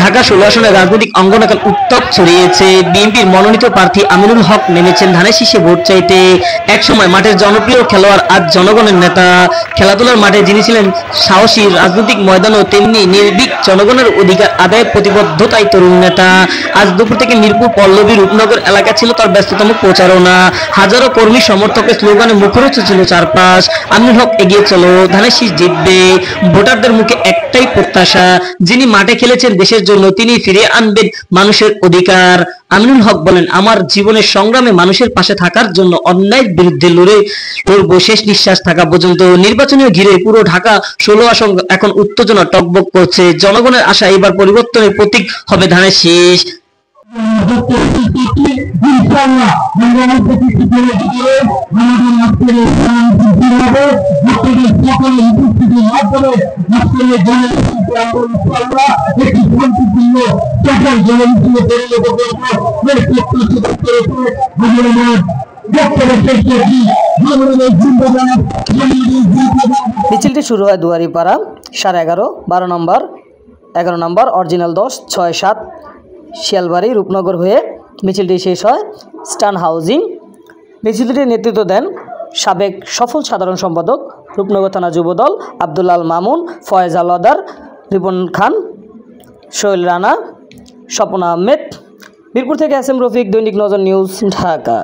ঢাকা 16 আসনের রাজনৈতিক অঙ্গন এখন উত্তাপ ছড়িয়েছে। বিএনপির মনোনীত প্রার্থী আমিনুল হক নেমেছেন ধানের শীষে ভোট চাইতে। একসময় মাঠের জনপ্রিয় খেলোয়াড়, আজ জনগণের নেতা। খেলাধুলার মাঠে যিনি ছিলেন সাহসী, রাজনৈতিক ময়দানও তেমনি নির্ভীক, জনগণের অধিকার আদায়ে প্রতিবদ্ধতাই তরুণ নেতা। আজ দুপুর থেকে মিরপুর, পল্লবী, রূপনগর এলাকা ছিল তার ব্যস্ততম প্রচারণা। হাজারো কর্মী সমর্থকের স্লোগানে মুখরিত ছিল চারপাশ। আমিনুল হক এগিয়ে চলো, ধানের শীষ জিতবে। ভোটারদের মুখে একটাই প্রত্যাশা, যিনি মাঠে খেলেছেন দেশের জন্য, তিনি ফিরিয়ে আনবেন মানুষের অধিকার। আমিনুল হক বলেন, আমার জীবনের সংগ্রামে মানুষের পাশে থাকার জন্য অন্যায়ের বিরুদ্ধে লড়বো শেষ নিঃশ্বাস থাকা পর্যন্ত। নির্বাচনীয় ঘিরে পুরো ঢাকা 16 আসন এখন উত্তেজনা টকবক করছে। জনগণের আশা এবার পরিবর্তনের প্রতীক হবে ধানের শীষ। মিছিলটি শুরু হয় দুয়ারিপাড়া 11:30, 12 নম্বর, 11 নম্বর, অরিজিনাল 10, 6, 7 শিয়ালবাড়ি, রূপনগর হয়ে মিছিলটি শেষ হয় স্টান হাউজিং। মিছিলটির নেতৃত্ব দেন সাবেক সফল সাধারণ সম্পাদক, রূপনগর থানা যুবদল আব্দুল আল মামুন, ফয়েজ আলওয়াদার, রিপন খান, সোহেল রানা, স্বপন আহমেদ। মিরপুর থেকে এস এম রফিক, দৈনিক নজর নিউজ, ঢাকা।